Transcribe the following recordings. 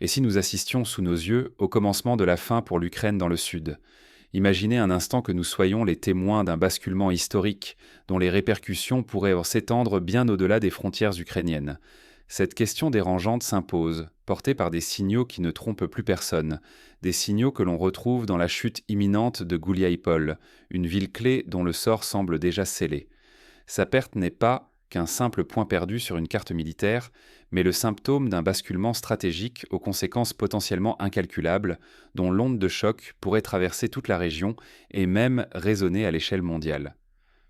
Et si nous assistions sous nos yeux au commencement de la fin pour l'Ukraine dans le sud? Imaginez un instant que nous soyons les témoins d'un basculement historique dont les répercussions pourraient s'étendre bien au-delà des frontières ukrainiennes. Cette question dérangeante s'impose, portée par des signaux qui ne trompent plus personne, des signaux que l'on retrouve dans la chute imminente de Gouliaïpol, une ville clé dont le sort semble déjà scellé. Sa perte n'est pas qu'un simple point perdu sur une carte militaire, mais le symptôme d'un basculement stratégique aux conséquences potentiellement incalculables, dont l'onde de choc pourrait traverser toute la région et même résonner à l'échelle mondiale.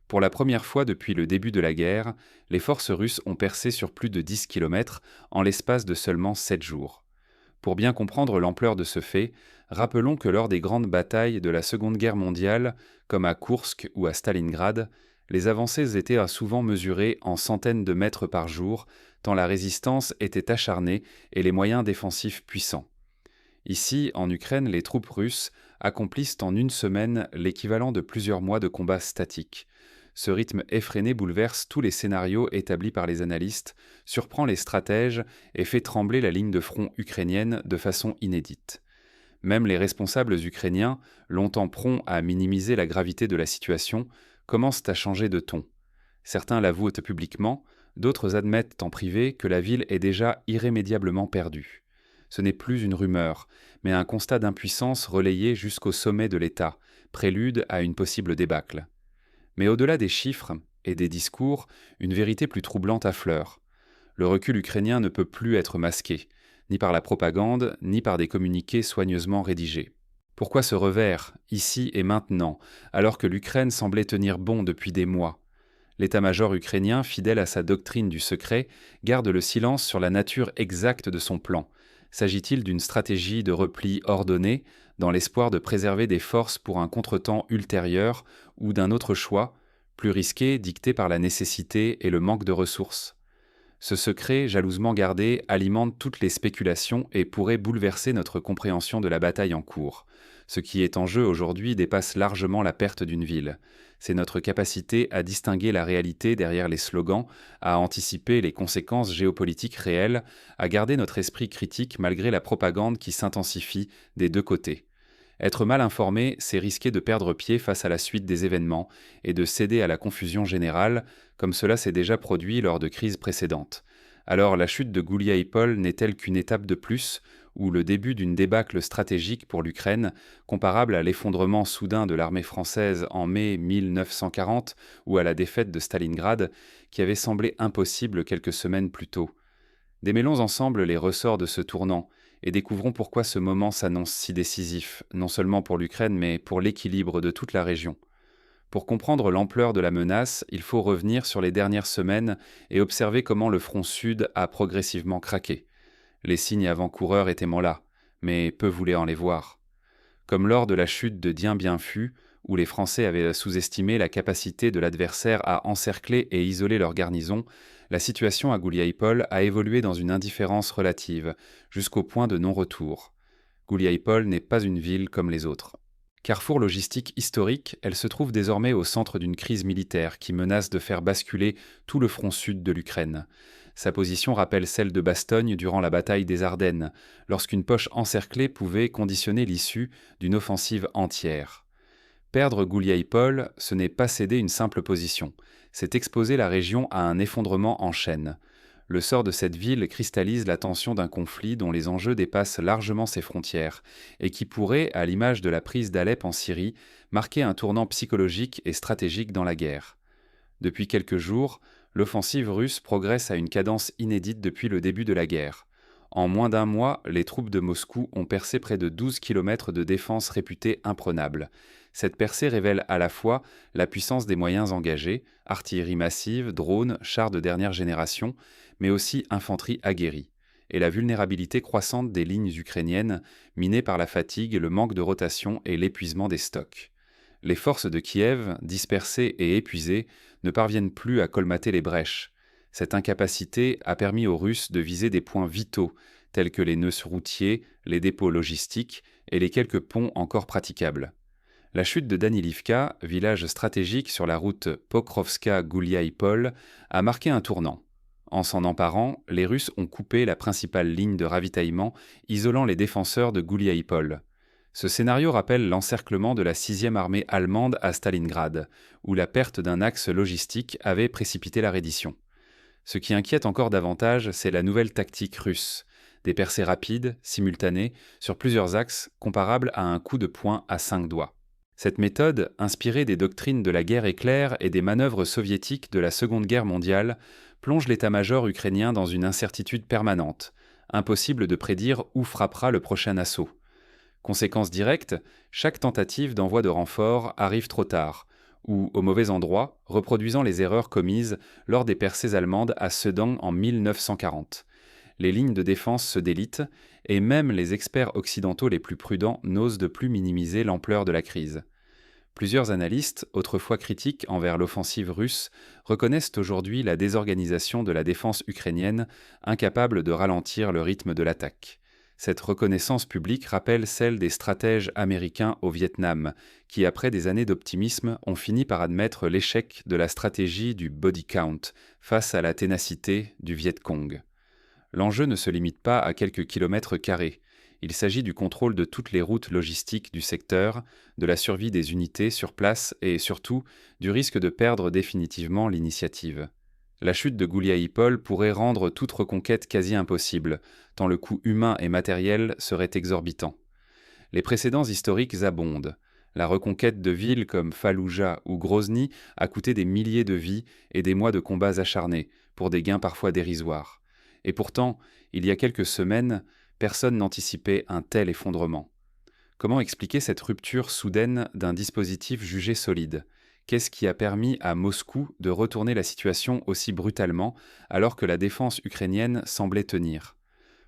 Pour la première fois depuis le début de la guerre, les forces russes ont percé sur plus de 10 kilomètres en l'espace de seulement 7 jours. Pour bien comprendre l'ampleur de ce fait, rappelons que lors des grandes batailles de la Seconde Guerre mondiale, comme à Koursk ou à Stalingrad, les avancées étaient souvent mesurées en centaines de mètres par jour, tant la résistance était acharnée et les moyens défensifs puissants. Ici, en Ukraine, les troupes russes accomplissent en une semaine l'équivalent de plusieurs mois de combats statiques. Ce rythme effréné bouleverse tous les scénarios établis par les analystes, surprend les stratèges et fait trembler la ligne de front ukrainienne de façon inédite. Même les responsables ukrainiens, longtemps prompts à minimiser la gravité de la situation, commencent à changer de ton. Certains l'avouent publiquement, d'autres admettent en privé que la ville est déjà irrémédiablement perdue. Ce n'est plus une rumeur, mais un constat d'impuissance relayé jusqu'au sommet de l'État, prélude à une possible débâcle. Mais au-delà des chiffres et des discours, une vérité plus troublante affleure. Le recul ukrainien ne peut plus être masqué, ni par la propagande, ni par des communiqués soigneusement rédigés. Pourquoi ce revers, ici et maintenant, alors que l'Ukraine semblait tenir bon depuis des mois? L'état-major ukrainien, fidèle à sa doctrine du secret, garde le silence sur la nature exacte de son plan. S'agit-il d'une stratégie de repli ordonnée, dans l'espoir de préserver des forces pour un contretemps ultérieur, ou d'un autre choix, plus risqué, dicté par la nécessité et le manque de ressources? Ce secret, jalousement gardé, alimente toutes les spéculations et pourrait bouleverser notre compréhension de la bataille en cours. Ce qui est en jeu aujourd'hui dépasse largement la perte d'une ville. C'est notre capacité à distinguer la réalité derrière les slogans, à anticiper les conséquences géopolitiques réelles, à garder notre esprit critique malgré la propagande qui s'intensifie des deux côtés. Être mal informé, c'est risquer de perdre pied face à la suite des événements et de céder à la confusion générale, comme cela s'est déjà produit lors de crises précédentes. Alors la chute de Gouliaïpol n'est-elle qu'une étape de plus, ou le début d'une débâcle stratégique pour l'Ukraine, comparable à l'effondrement soudain de l'armée française en mai 1940 ou à la défaite de Stalingrad, qui avait semblé impossible quelques semaines plus tôt? Démêlons ensemble les ressorts de ce tournant et découvrons pourquoi ce moment s'annonce si décisif, non seulement pour l'Ukraine, mais pour l'équilibre de toute la région. Pour comprendre l'ampleur de la menace, il faut revenir sur les dernières semaines et observer comment le front sud a progressivement craqué. Les signes avant-coureurs étaient là, mais peu voulaient en les voir. Comme lors de la chute de Dien Bien Phu, où les Français avaient sous-estimé la capacité de l'adversaire à encercler et isoler leur garnison, la situation à Gouliaïpol a évolué dans une indifférence relative, jusqu'au point de non-retour. Gouliaïpol n'est pas une ville comme les autres. Carrefour logistique historique, elle se trouve désormais au centre d'une crise militaire qui menace de faire basculer tout le front sud de l'Ukraine. Sa position rappelle celle de Bastogne durant la bataille des Ardennes, lorsqu'une poche encerclée pouvait conditionner l'issue d'une offensive entière. Perdre Gouliaïpol, ce n'est pas céder une simple position, c'est exposer la région à un effondrement en chaîne. Le sort de cette ville cristallise la tension d'un conflit dont les enjeux dépassent largement ses frontières et qui pourrait, à l'image de la prise d'Alep en Syrie, marquer un tournant psychologique et stratégique dans la guerre. Depuis quelques jours, l'offensive russe progresse à une cadence inédite depuis le début de la guerre. En moins d'un mois, les troupes de Moscou ont percé près de 12 kilomètres de défense réputée imprenable. Cette percée révèle à la fois la puissance des moyens engagés, artillerie massive, drones, chars de dernière génération, mais aussi infanterie aguerrie, et la vulnérabilité croissante des lignes ukrainiennes, minées par la fatigue, le manque de rotation et l'épuisement des stocks. Les forces de Kiev, dispersées et épuisées, ne parviennent plus à colmater les brèches. Cette incapacité a permis aux Russes de viser des points vitaux, tels que les nœuds routiers, les dépôts logistiques et les quelques ponts encore praticables. La chute de Danilivka, village stratégique sur la route Pokrovska-Gouliaïpol, a marqué un tournant. En s'en emparant, les Russes ont coupé la principale ligne de ravitaillement, isolant les défenseurs de Gouliaïpol. Ce scénario rappelle l'encerclement de la 6e armée allemande à Stalingrad, où la perte d'un axe logistique avait précipité la reddition. Ce qui inquiète encore davantage, c'est la nouvelle tactique russe, des percées rapides, simultanées, sur plusieurs axes, comparables à un coup de poing à 5 doigts. Cette méthode, inspirée des doctrines de la guerre éclair et des manœuvres soviétiques de la Seconde Guerre mondiale, plonge l'état-major ukrainien dans une incertitude permanente. Impossible de prédire où frappera le prochain assaut. Conséquence directe, chaque tentative d'envoi de renfort arrive trop tard, ou au mauvais endroit, reproduisant les erreurs commises lors des percées allemandes à Sedan en 1940. Les lignes de défense se délitent, et même les experts occidentaux les plus prudents n'osent de plus minimiser l'ampleur de la crise. Plusieurs analystes, autrefois critiques envers l'offensive russe, reconnaissent aujourd'hui la désorganisation de la défense ukrainienne, incapable de ralentir le rythme de l'attaque. Cette reconnaissance publique rappelle celle des stratèges américains au Vietnam, qui, après des années d'optimisme, ont fini par admettre l'échec de la stratégie du body count face à la ténacité du Viet Cong. L'enjeu ne se limite pas à quelques kilomètres carrés. Il s'agit du contrôle de toutes les routes logistiques du secteur, de la survie des unités sur place et, surtout, du risque de perdre définitivement l'initiative. La chute de Gouliaïpol pourrait rendre toute reconquête quasi impossible, tant le coût humain et matériel serait exorbitant. Les précédents historiques abondent. La reconquête de villes comme Falloujah ou Grozny a coûté des milliers de vies et des mois de combats acharnés, pour des gains parfois dérisoires. Et pourtant, il y a quelques semaines, personne n'anticipait un tel effondrement. Comment expliquer cette rupture soudaine d'un dispositif jugé solide ? Qu'est-ce qui a permis à Moscou de retourner la situation aussi brutalement alors que la défense ukrainienne semblait tenir ?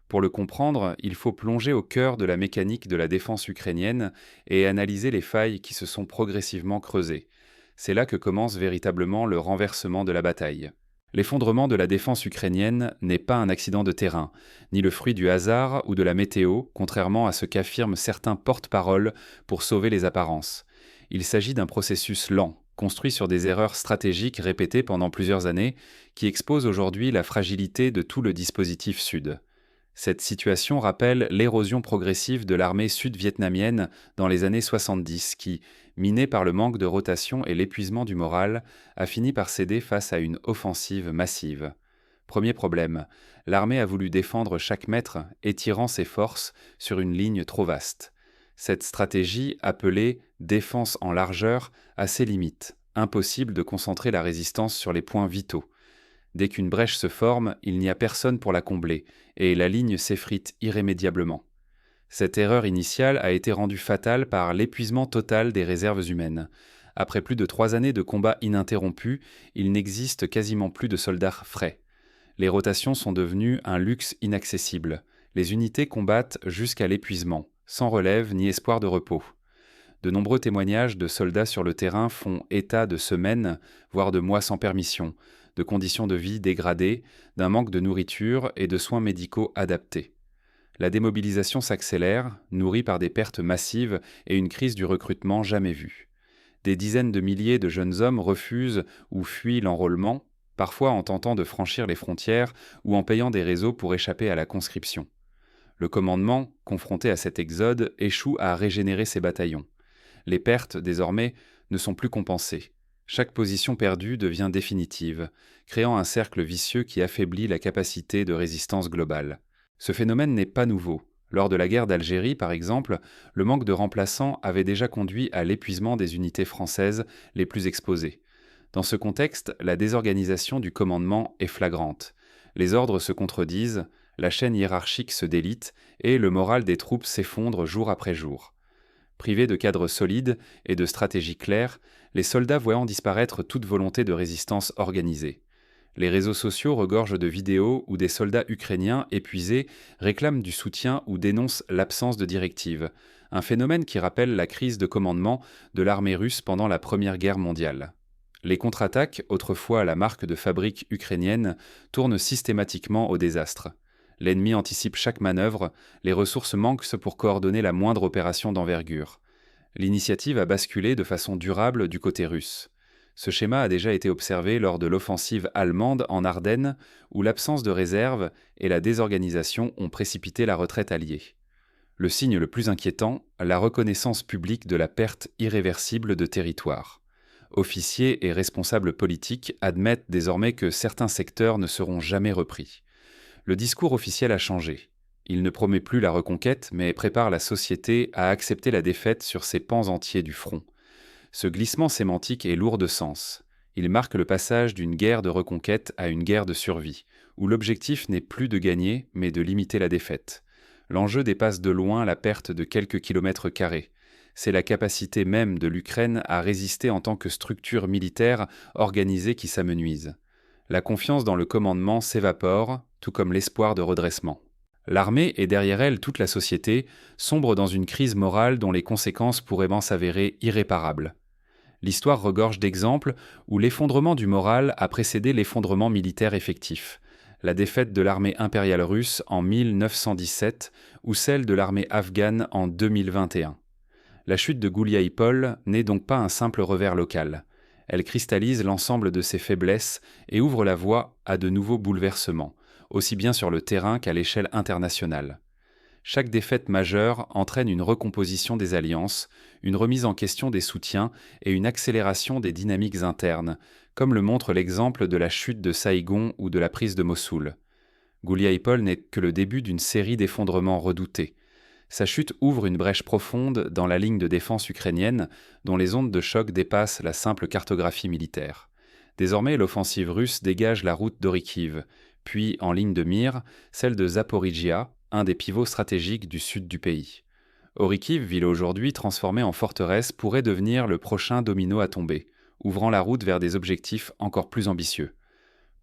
Pour le comprendre, il faut plonger au cœur de la mécanique de la défense ukrainienne et analyser les failles qui se sont progressivement creusées. C'est là que commence véritablement le renversement de la bataille. L'effondrement de la défense ukrainienne n'est pas un accident de terrain, ni le fruit du hasard ou de la météo, contrairement à ce qu'affirment certains porte-paroles pour sauver les apparences. Il s'agit d'un processus lent, construit sur des erreurs stratégiques répétées pendant plusieurs années, qui expose aujourd'hui la fragilité de tout le dispositif sud. Cette situation rappelle l'érosion progressive de l'armée sud-vietnamienne dans les années 70 qui, minée par le manque de rotation et l'épuisement du moral, a fini par céder face à une offensive massive. Premier problème, l'armée a voulu défendre chaque mètre, étirant ses forces sur une ligne trop vaste. Cette stratégie, appelée « défense en largeur », a ses limites, impossible de concentrer la résistance sur les points vitaux. Dès qu'une brèche se forme, il n'y a personne pour la combler, et la ligne s'effrite irrémédiablement. Cette erreur initiale a été rendue fatale par l'épuisement total des réserves humaines. Après plus de 3 années de combats ininterrompus, il n'existe quasiment plus de soldats frais. Les rotations sont devenues un luxe inaccessible. Les unités combattent jusqu'à l'épuisement, sans relève ni espoir de repos. De nombreux témoignages de soldats sur le terrain font état de semaines, voire de mois sans permission, de conditions de vie dégradées, d'un manque de nourriture et de soins médicaux adaptés. La démobilisation s'accélère, nourrie par des pertes massives et une crise du recrutement jamais vue. Des dizaines de milliers de jeunes hommes refusent ou fuient l'enrôlement, parfois en tentant de franchir les frontières ou en payant des réseaux pour échapper à la conscription. Le commandement, confronté à cet exode, échoue à régénérer ses bataillons. Les pertes, désormais, ne sont plus compensées. Chaque position perdue devient définitive, créant un cercle vicieux qui affaiblit la capacité de résistance globale. Ce phénomène n'est pas nouveau. Lors de la guerre d'Algérie, par exemple, le manque de remplaçants avait déjà conduit à l'épuisement des unités françaises les plus exposées. Dans ce contexte, la désorganisation du commandement est flagrante. Les ordres se contredisent, la chaîne hiérarchique se délite et le moral des troupes s'effondre jour après jour. Privés de cadres solides et de stratégies claires, les soldats voyant disparaître toute volonté de résistance organisée. Les réseaux sociaux regorgent de vidéos où des soldats ukrainiens épuisés réclament du soutien ou dénoncent l'absence de directives, un phénomène qui rappelle la crise de commandement de l'armée russe pendant la Première Guerre mondiale. Les contre-attaques, autrefois la marque de fabrique ukrainienne, tournent systématiquement au désastre. L'ennemi anticipe chaque manœuvre, les ressources manquent pour coordonner la moindre opération d'envergure. L'initiative a basculé de façon durable du côté russe. Ce schéma a déjà été observé lors de l'offensive allemande en Ardennes, où l'absence de réserve et la désorganisation ont précipité la retraite alliée. Le signe le plus inquiétant, la reconnaissance publique de la perte irréversible de territoire. Officiers et responsables politiques admettent désormais que certains secteurs ne seront jamais repris. Le discours officiel a changé. Il ne promet plus la reconquête, mais prépare la société à accepter la défaite sur ses pans entiers du front. Ce glissement sémantique est lourd de sens. Il marque le passage d'une guerre de reconquête à une guerre de survie, où l'objectif n'est plus de gagner, mais de limiter la défaite. L'enjeu dépasse de loin la perte de quelques kilomètres carrés. C'est la capacité même de l'Ukraine à résister en tant que structure militaire organisée qui s'amenuise. La confiance dans le commandement s'évapore, tout comme l'espoir de redressement. L'armée et derrière elle toute la société sombre dans une crise morale dont les conséquences pourraient bien s'avérer irréparables. L'histoire regorge d'exemples où l'effondrement du moral a précédé l'effondrement militaire effectif. La défaite de l'armée impériale russe en 1917 ou celle de l'armée afghane en 2021. La chute de Gouliaïpol n'est donc pas un simple revers local. Elle cristallise l'ensemble de ses faiblesses et ouvre la voie à de nouveaux bouleversements, aussi bien sur le terrain qu'à l'échelle internationale. Chaque défaite majeure entraîne une recomposition des alliances, une remise en question des soutiens et une accélération des dynamiques internes, comme le montre l'exemple de la chute de Saïgon ou de la prise de Mossoul. Gouliaïpol n'est que le début d'une série d'effondrements redoutés. Sa chute ouvre une brèche profonde dans la ligne de défense ukrainienne, dont les ondes de choc dépassent la simple cartographie militaire. Désormais, l'offensive russe dégage la route d'Orikiv, puis, en ligne de mire, celle de Zaporijia, un des pivots stratégiques du sud du pays. Orikiv, ville aujourd'hui transformée en forteresse, pourrait devenir le prochain domino à tomber, ouvrant la route vers des objectifs encore plus ambitieux.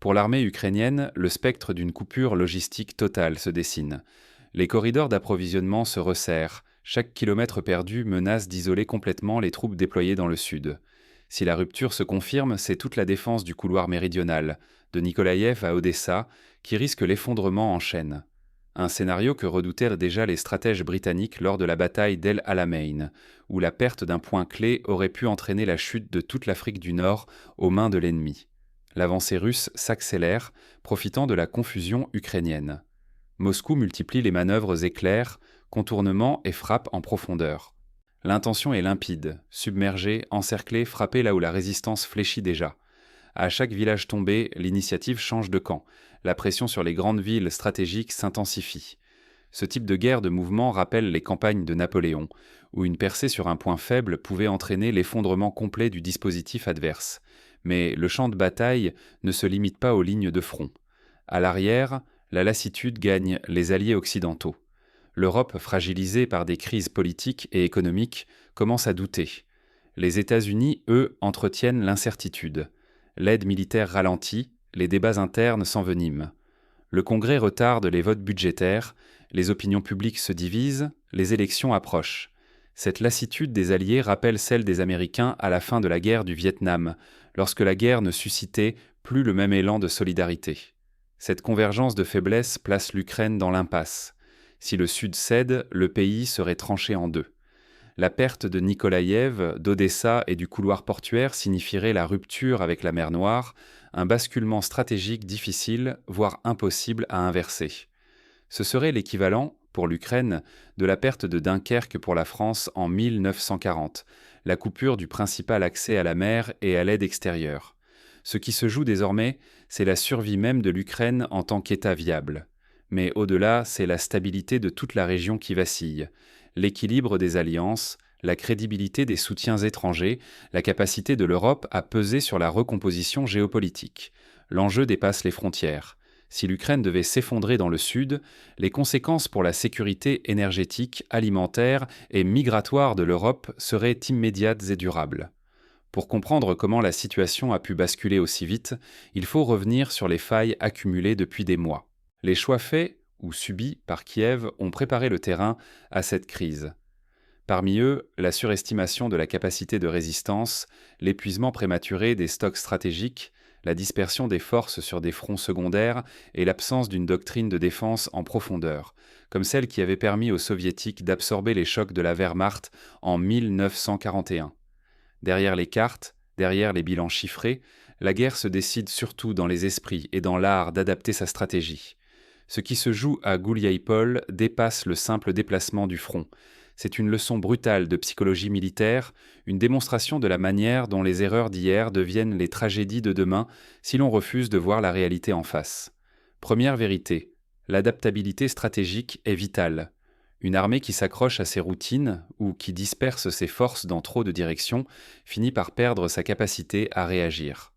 Pour l'armée ukrainienne, le spectre d'une coupure logistique totale se dessine. Les corridors d'approvisionnement se resserrent, chaque kilomètre perdu menace d'isoler complètement les troupes déployées dans le sud. Si la rupture se confirme, c'est toute la défense du couloir méridional, de Nikolaïev à Odessa, qui risque l'effondrement en chaîne. Un scénario que redoutèrent déjà les stratèges britanniques lors de la bataille d'El Alamein, où la perte d'un point clé aurait pu entraîner la chute de toute l'Afrique du Nord aux mains de l'ennemi. L'avancée russe s'accélère, profitant de la confusion ukrainienne. Moscou multiplie les manœuvres éclairs, contournements et frappes en profondeur. L'intention est limpide, submerger, encercler, frapper là où la résistance fléchit déjà. À chaque village tombé, l'initiative change de camp. La pression sur les grandes villes stratégiques s'intensifie. Ce type de guerre de mouvement rappelle les campagnes de Napoléon, où une percée sur un point faible pouvait entraîner l'effondrement complet du dispositif adverse. Mais le champ de bataille ne se limite pas aux lignes de front. À l'arrière, la lassitude gagne les alliés occidentaux. L'Europe, fragilisée par des crises politiques et économiques, commence à douter. Les États-Unis, eux, entretiennent l'incertitude. L'aide militaire ralentit, les débats internes s'enveniment. Le Congrès retarde les votes budgétaires, les opinions publiques se divisent, les élections approchent. Cette lassitude des Alliés rappelle celle des Américains à la fin de la guerre du Vietnam, lorsque la guerre ne suscitait plus le même élan de solidarité. Cette convergence de faiblesses place l'Ukraine dans l'impasse. Si le Sud cède, le pays serait tranché en deux. La perte de Nikolaïev, d'Odessa et du couloir portuaire signifierait la rupture avec la mer Noire, un basculement stratégique difficile, voire impossible à inverser. Ce serait l'équivalent, pour l'Ukraine, de la perte de Dunkerque pour la France en 1940, la coupure du principal accès à la mer et à l'aide extérieure. Ce qui se joue désormais, c'est la survie même de l'Ukraine en tant qu'État viable. Mais au-delà, c'est la stabilité de toute la région qui vacille, l'équilibre des alliances, la crédibilité des soutiens étrangers, la capacité de l'Europe à peser sur la recomposition géopolitique. L'enjeu dépasse les frontières. Si l'Ukraine devait s'effondrer dans le sud, les conséquences pour la sécurité énergétique, alimentaire et migratoire de l'Europe seraient immédiates et durables. Pour comprendre comment la situation a pu basculer aussi vite, il faut revenir sur les failles accumulées depuis des mois. Les choix faits ou subis par Kiev ont préparé le terrain à cette crise. Parmi eux, la surestimation de la capacité de résistance, l'épuisement prématuré des stocks stratégiques, la dispersion des forces sur des fronts secondaires et l'absence d'une doctrine de défense en profondeur, comme celle qui avait permis aux Soviétiques d'absorber les chocs de la Wehrmacht en 1941. Derrière les cartes, Derrière les bilans chiffrés, la guerre se décide surtout dans les esprits et dans l'art d'adapter sa stratégie. Ce qui se joue à Gouliaïpol dépasse le simple déplacement du front. C'est une leçon brutale de psychologie militaire, une démonstration de la manière dont les erreurs d'hier deviennent les tragédies de demain si l'on refuse de voir la réalité en face. Première vérité, l'adaptabilité stratégique est vitale. Une armée qui s'accroche à ses routines ou qui disperse ses forces dans trop de directions finit par perdre sa capacité à réagir.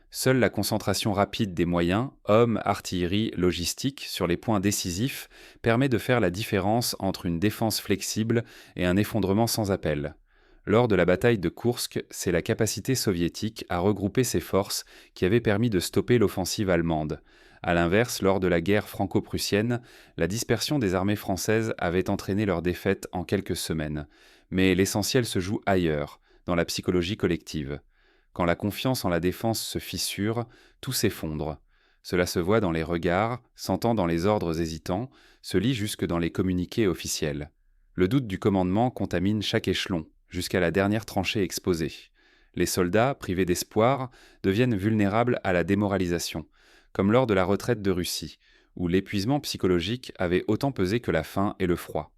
Seule la concentration rapide des moyens, hommes, artillerie, logistique, sur les points décisifs permet de faire la différence entre une défense flexible et un effondrement sans appel. Lors de la bataille de Koursk, c'est la capacité soviétique à regrouper ses forces qui avait permis de stopper l'offensive allemande. À l'inverse, lors de la guerre franco-prussienne, la dispersion des armées françaises avait entraîné leur défaite en quelques semaines. Mais l'essentiel se joue ailleurs, dans la psychologie collective. Quand la confiance en la défense se fissure, tout s'effondre. Cela se voit dans les regards, s'entend dans les ordres hésitants, se lit jusque dans les communiqués officiels. Le doute du commandement contamine chaque échelon, jusqu'à la dernière tranchée exposée. Les soldats, privés d'espoir, deviennent vulnérables à la démoralisation, comme lors de la retraite de Russie, où l'épuisement psychologique avait autant pesé que la faim et le froid.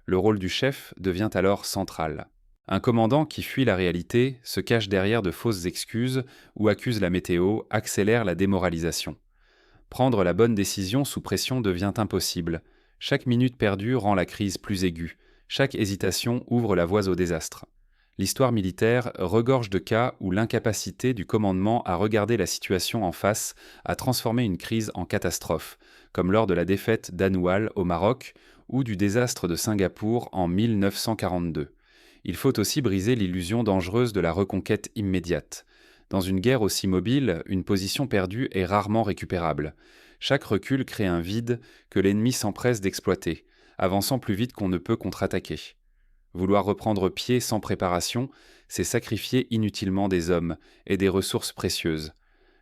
Le rôle du chef devient alors central. Un commandant qui fuit la réalité, se cache derrière de fausses excuses ou accuse la météo, accélère la démoralisation. Prendre la bonne décision sous pression devient impossible. Chaque minute perdue rend la crise plus aiguë. Chaque hésitation ouvre la voie au désastre. L'histoire militaire regorge de cas où l'incapacité du commandement à regarder la situation en face a transformé une crise en catastrophe, comme lors de la défaite d'Anoual au Maroc ou du désastre de Singapour en 1942. Il faut aussi briser l'illusion dangereuse de la reconquête immédiate. Dans une guerre aussi mobile, une position perdue est rarement récupérable. Chaque recul crée un vide que l'ennemi s'empresse d'exploiter, avançant plus vite qu'on ne peut contre-attaquer. Vouloir reprendre pied sans préparation, c'est sacrifier inutilement des hommes et des ressources précieuses.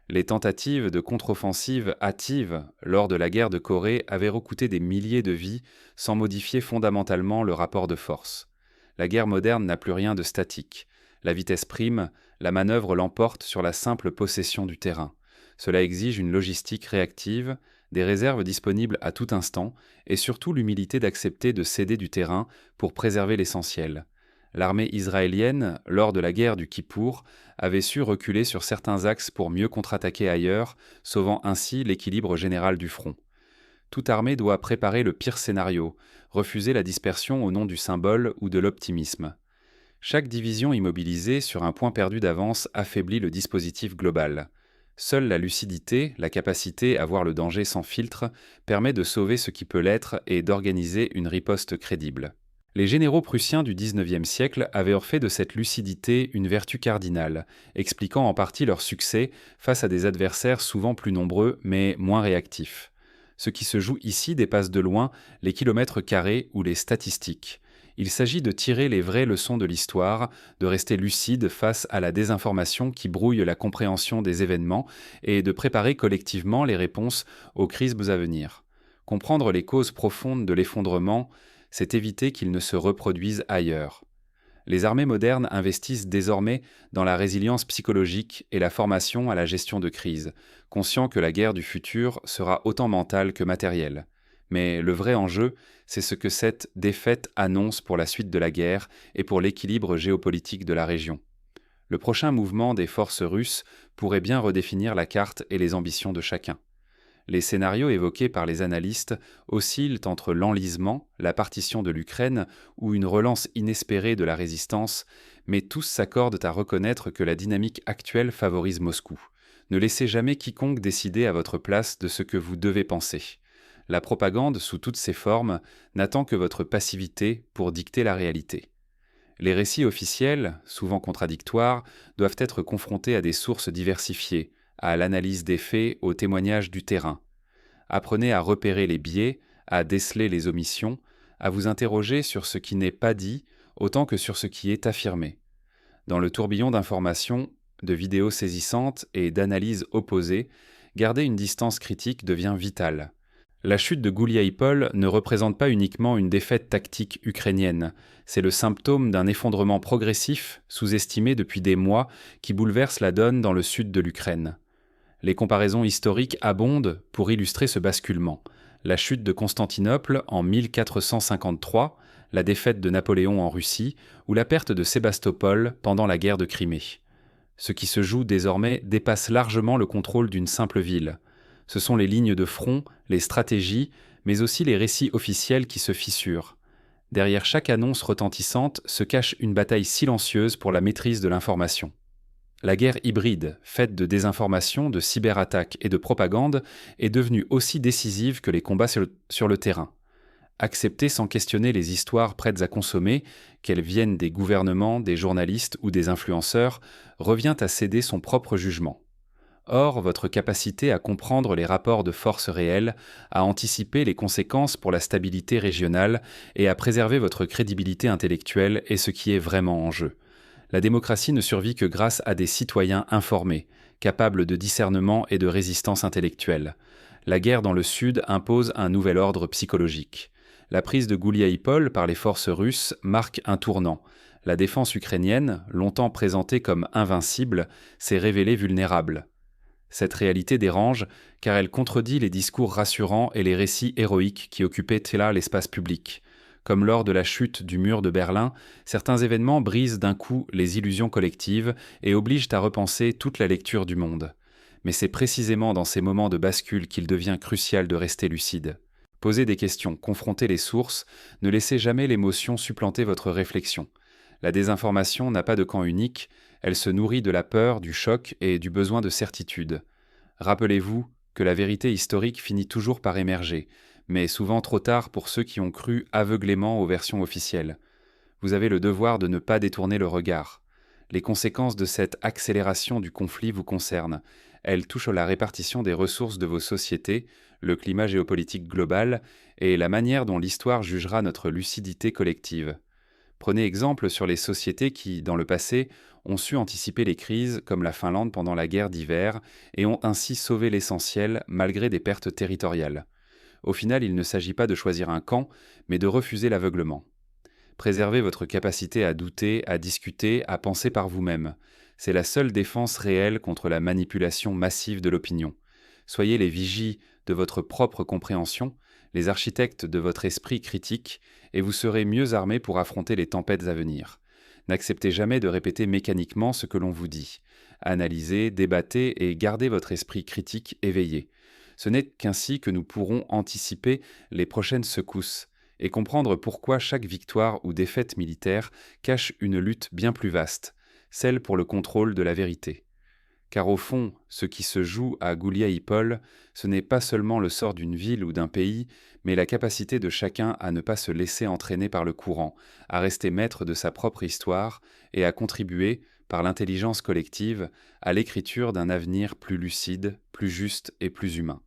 Les tentatives de contre-offensive hâtive lors de la guerre de Corée avaient recouté des milliers de vies sans modifier fondamentalement le rapport de force. La guerre moderne n'a plus rien de statique. La vitesse prime, la manœuvre l'emporte sur la simple possession du terrain. Cela exige une logistique réactive, des réserves disponibles à tout instant et surtout l'humilité d'accepter de céder du terrain pour préserver l'essentiel. L'armée israélienne, lors de la guerre du Kippour, avait su reculer sur certains axes pour mieux contre-attaquer ailleurs, sauvant ainsi l'équilibre général du front. Toute armée doit préparer le pire scénario, refuser la dispersion au nom du symbole ou de l'optimisme. Chaque division immobilisée sur un point perdu d'avance affaiblit le dispositif global. Seule la lucidité, la capacité à voir le danger sans filtre, permet de sauver ce qui peut l'être et d'organiser une riposte crédible. Les généraux prussiens du XIXe siècle avaient fait de cette lucidité une vertu cardinale, expliquant en partie leur succès face à des adversaires souvent plus nombreux mais moins réactifs. Ce qui se joue ici dépasse de loin les kilomètres carrés ou les statistiques. Il s'agit de tirer les vraies leçons de l'histoire, de rester lucide face à la désinformation qui brouille la compréhension des événements et de préparer collectivement les réponses aux crises à venir. Comprendre les causes profondes de l'effondrement, c'est éviter qu'il ne se reproduise ailleurs. Les armées modernes investissent désormais dans la résilience psychologique et la formation à la gestion de crise, conscients que la guerre du futur sera autant mentale que matérielle. Mais le vrai enjeu, c'est ce que cette défaite annonce pour la suite de la guerre et pour l'équilibre géopolitique de la région. Le prochain mouvement des forces russes pourrait bien redéfinir la carte et les ambitions de chacun. Les scénarios évoqués par les analystes oscillent entre l'enlisement, la partition de l'Ukraine ou une relance inespérée de la résistance, mais tous s'accordent à reconnaître que la dynamique actuelle favorise Moscou. Ne laissez jamais quiconque décider à votre place de ce que vous devez penser. La propagande, sous toutes ses formes, n'attend que votre passivité pour dicter la réalité. Les récits officiels, souvent contradictoires, doivent être confrontés à des sources diversifiées, à l'analyse des faits, aux témoignages du terrain. Apprenez à repérer les biais, à déceler les omissions, à vous interroger sur ce qui n'est pas dit autant que sur ce qui est affirmé. Dans le tourbillon d'informations, de vidéos saisissantes et d'analyses opposées, garder une distance critique devient vital. La chute de Gouliaïpol ne représente pas uniquement une défaite tactique ukrainienne, c'est le symptôme d'un effondrement progressif, sous-estimé depuis des mois, qui bouleverse la donne dans le sud de l'Ukraine. Les comparaisons historiques abondent pour illustrer ce basculement. La chute de Constantinople en 1453, la défaite de Napoléon en Russie ou la perte de Sébastopol pendant la guerre de Crimée. Ce qui se joue désormais dépasse largement le contrôle d'une simple ville. Ce sont les lignes de front, les stratégies, mais aussi les récits officiels qui se fissurent. Derrière chaque annonce retentissante se cache une bataille silencieuse pour la maîtrise de l'information. La guerre hybride, faite de désinformation, de cyberattaques et de propagande, est devenue aussi décisive que les combats sur le terrain. Accepter sans questionner les histoires prêtes à consommer, qu'elles viennent des gouvernements, des journalistes ou des influenceurs, revient à céder son propre jugement. Or, votre capacité à comprendre les rapports de force réels, à anticiper les conséquences pour la stabilité régionale et à préserver votre crédibilité intellectuelle est ce qui est vraiment en jeu. La démocratie ne survit que grâce à des citoyens informés, capables de discernement et de résistance intellectuelle. La guerre dans le Sud impose un nouvel ordre psychologique. La prise de Gouliaïpol par les forces russes marque un tournant. La défense ukrainienne, longtemps présentée comme invincible, s'est révélée vulnérable. Cette réalité dérange car elle contredit les discours rassurants et les récits héroïques qui occupaient là l'espace public. Comme lors de la chute du mur de Berlin, certains événements brisent d'un coup les illusions collectives et obligent à repenser toute la lecture du monde. Mais c'est précisément dans ces moments de bascule qu'il devient crucial de rester lucide. Posez des questions, confrontez les sources, ne laissez jamais l'émotion supplanter votre réflexion. La désinformation n'a pas de camp unique, elle se nourrit de la peur, du choc et du besoin de certitude. Rappelez-vous que la vérité historique finit toujours par émerger, mais souvent trop tard pour ceux qui ont cru aveuglément aux versions officielles. Vous avez le devoir de ne pas détourner le regard. Les conséquences de cette accélération du conflit vous concernent. Elles touchent à la répartition des ressources de vos sociétés, le climat géopolitique global et la manière dont l'histoire jugera notre lucidité collective. Prenez exemple sur les sociétés qui, dans le passé, ont su anticiper les crises, comme la Finlande pendant la guerre d'hiver, et ont ainsi sauvé l'essentiel malgré des pertes territoriales. Au final, il ne s'agit pas de choisir un camp, mais de refuser l'aveuglement. Préservez votre capacité à douter, à discuter, à penser par vous-même. C'est la seule défense réelle contre la manipulation massive de l'opinion. Soyez les vigies de votre propre compréhension, les architectes de votre esprit critique, et vous serez mieux armés pour affronter les tempêtes à venir. N'acceptez jamais de répéter mécaniquement ce que l'on vous dit. Analysez, débattez et gardez votre esprit critique éveillé. Ce n'est qu'ainsi que nous pourrons anticiper les prochaines secousses et comprendre pourquoi chaque victoire ou défaite militaire cache une lutte bien plus vaste, celle pour le contrôle de la vérité. Car au fond, ce qui se joue à Gouliaïpol, ce n'est pas seulement le sort d'une ville ou d'un pays, mais la capacité de chacun à ne pas se laisser entraîner par le courant, à rester maître de sa propre histoire et à contribuer, par l'intelligence collective, à l'écriture d'un avenir plus lucide, plus juste et plus humain.